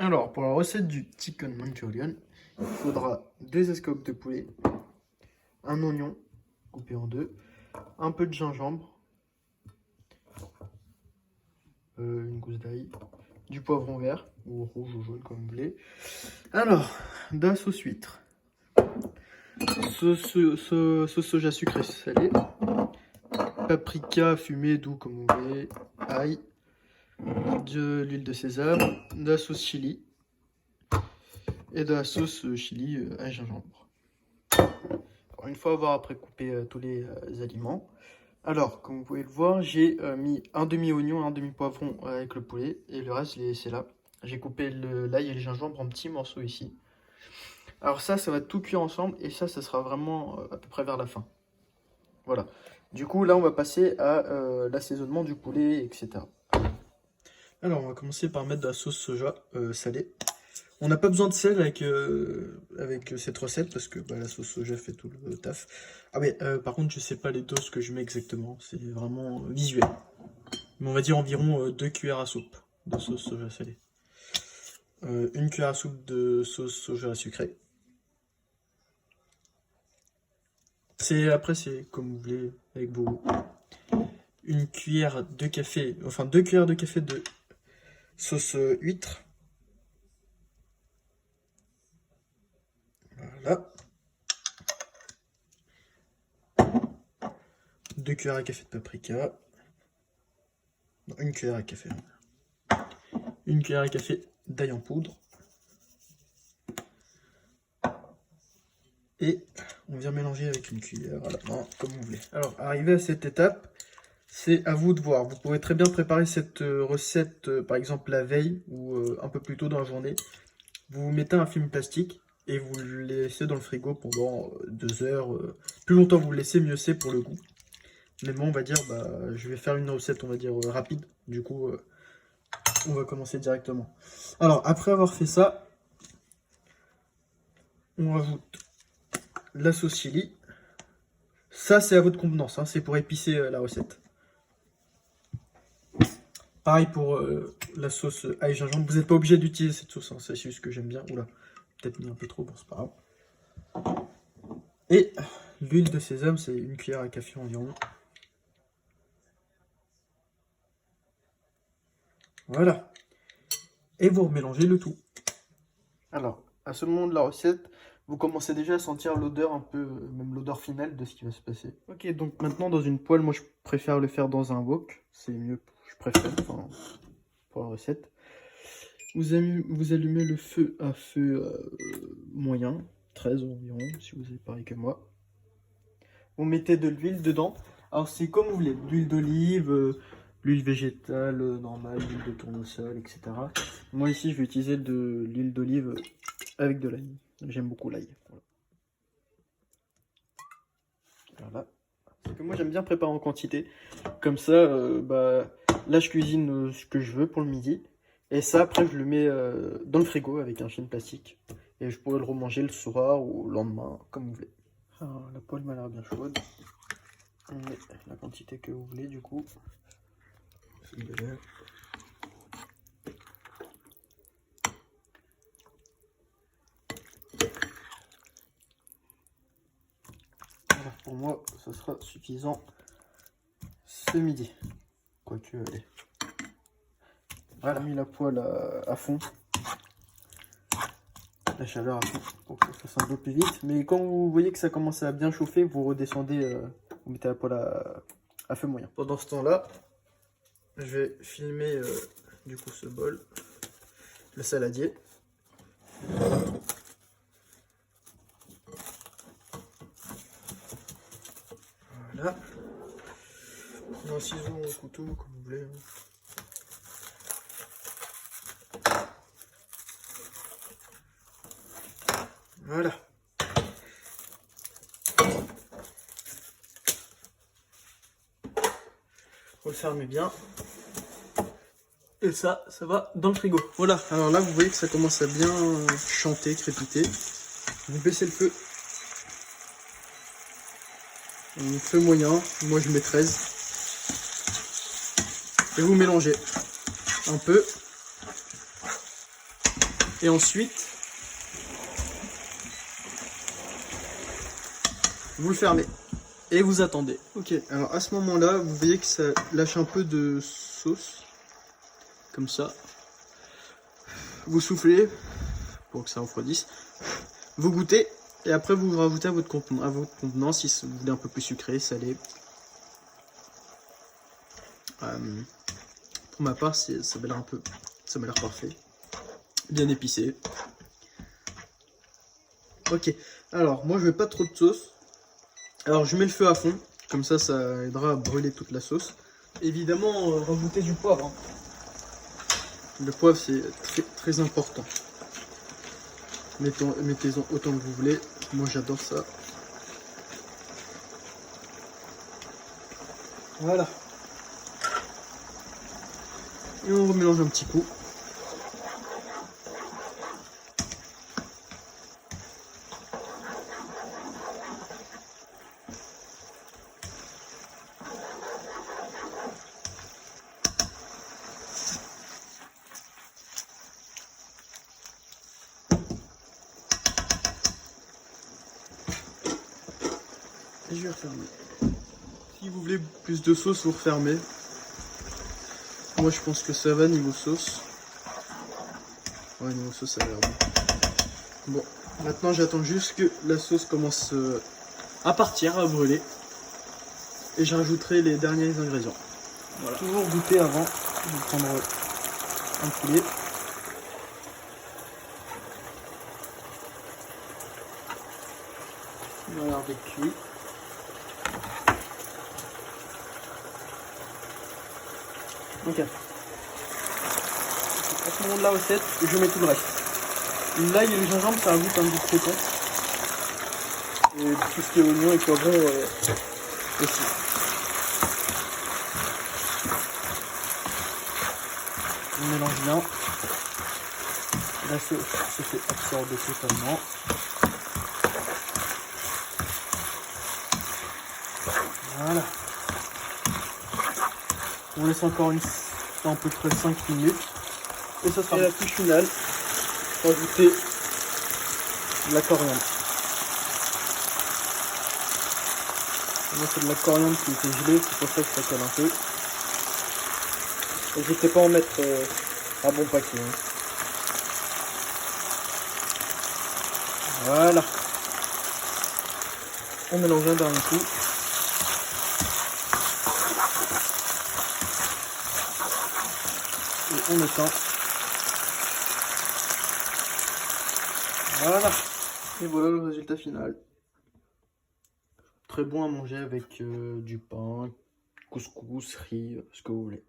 Alors, pour la recette du chicken manchurian, il faudra 2 escalopes de poulet, un oignon coupé en deux, un peu de gingembre, une gousse d'ail, du poivron vert, ou rouge ou jaune comme vous voulez. Alors, de la sauce huître, sauce soja sucrée salée, paprika fumé doux comme vous voulez, ail, de l'huile de sésame, de la sauce chili et de la sauce chili à gingembre. Alors, une fois avoir après coupé tous les aliments, alors comme vous pouvez le voir, j'ai mis un demi-oignon, un demi-poivron avec le poulet et le reste je l'ai laissé là. J'ai coupé l'ail et le gingembre en petits morceaux ici. Alors ça va tout cuire ensemble et ça sera vraiment à peu près vers la fin. Voilà. Du coup là on va passer à l'assaisonnement du poulet, etc. Alors on va commencer par mettre de la sauce soja salée. On n'a pas besoin de sel avec cette recette parce que la sauce soja fait tout le taf. Ah mais par contre je sais pas les doses que je mets exactement, c'est vraiment visuel. Mais on va dire environ 2 cuillères à soupe de sauce soja salée. 1 cuillère à soupe de sauce soja sucrée. Après c'est comme vous voulez avec vos goûts. 1 cuillère de café, enfin 2 cuillères de café de sauce huître. Voilà. 2 cuillères à café de paprika. Non, 1 cuillère à café. 1 cuillère à café d'ail en poudre. Et on vient mélanger avec une cuillère à la main, comme vous voulez. Alors, arrivé à cette étape, c'est à vous de voir. Vous pouvez très bien préparer cette recette, par exemple, la veille ou un peu plus tôt dans la journée. Vous mettez un film plastique et vous le laissez dans le frigo pendant 2 heures. Plus longtemps vous le laissez, mieux c'est pour le goût. Mais moi, on va dire, je vais faire une recette, on va dire, rapide. Du coup, on va commencer directement. Alors, après avoir fait ça, on rajoute la sauce chili. Ça, c'est à votre convenance, hein, c'est pour épicer la recette. Pareil pour la sauce ail gingembre. Vous n'êtes pas obligé d'utiliser cette sauce, hein, c'est juste que j'aime bien. Oula, peut-être mis un peu trop, bon, c'est pas grave. Et l'huile de sésame, c'est 1 cuillère à café environ. Voilà. Et vous remélangez le tout. Alors, à ce moment de la recette, vous commencez déjà à sentir l'odeur un peu, même l'odeur finale de ce qui va se passer. Ok, donc maintenant dans une poêle, moi je préfère le faire dans un wok. C'est mieux, je préfère, enfin, pour la recette. Vous allumez le feu à feu moyen, 13 environ, si vous êtes pareil que moi. Vous mettez de l'huile dedans. Alors c'est comme vous voulez, l'huile d'olive, l'huile végétale normale, l'huile de tournesol, etc. Moi ici je vais utiliser de l'huile d'olive avec de l'ail. J'aime beaucoup l'ail. Voilà. Parce que moi j'aime bien préparer en quantité. Comme ça, là je cuisine ce que je veux pour le midi. Et ça après je le mets dans le frigo avec un film plastique. Et je pourrais le remanger le soir ou le lendemain, comme vous voulez. Alors, la poêle m'a l'air bien chaude. On met la quantité que vous voulez du coup. Alors pour moi, ça sera suffisant ce midi. Quoique, allez. Voilà, j'ai mis la poêle à fond. La chaleur à fond pour que ça fasse un peu plus vite. Mais quand vous voyez que ça commence à bien chauffer, vous redescendez, vous mettez la poêle à feu moyen. Pendant ce temps-là, je vais filmer du coup ce bol, le saladier. Voilà. Un ciseau ou un couteau, comme vous voulez. Voilà. Faut le fermer bien. Et ça va dans le frigo. Voilà, alors là vous voyez que ça commence à bien chanter, crépiter. Vous baissez le feu. Un feu moyen, moi je mets 13. Et vous mélangez un peu. Et ensuite, vous le fermez. Et vous attendez. Ok, alors à ce moment-là, vous voyez que ça lâche un peu de sauce. Comme ça. Vous soufflez pour que ça refroidisse. Vous goûtez. Et après, vous rajoutez à votre contenant si vous voulez un peu plus sucré, salé. Pour ma part, ça m'a l'air parfait. Bien épicé. Ok, alors moi je veux pas trop de sauce. Alors je mets le feu à fond, comme ça aidera à brûler toute la sauce. Évidemment, rajoutez du poivre. Hein. Le poivre c'est très important. Mettez-en autant que vous voulez, moi j'adore ça. Voilà. Et on remélange un petit coup. Et je vais refermer. Si vous voulez plus de sauce, vous refermez. Moi je pense que ça va niveau sauce. Ouais, niveau sauce ça a l'air bon. Bon, maintenant j'attends juste que la sauce commence à partir, à brûler. Et je rajouterai les derniers ingrédients. Voilà. Toujours goûter avant de prendre un poulet. Il a l'air d'être cuit. Ok. À ce moment de la recette, je mets tout le reste. L'ail et le gingembre, ça ajoute un goût croquant. Et tout ce qui est oignon et poivron aussi. On mélange bien. La sauce se fait absorber totalement. Voilà. On laisse encore à peu près 5 minutes. Et ça sera la touche finale. Rajouter de la coriandre. Moi c'est de la coriandre qui était gelée, c'est pour ça que ça colle un peu. N'hésitez pas à en mettre un bon paquet. Hein. Voilà. On mélange un dernier coup. Et on éteint. Voilà. Et voilà le résultat final. Très bon à manger avec du pain, couscous, riz, ce que vous voulez.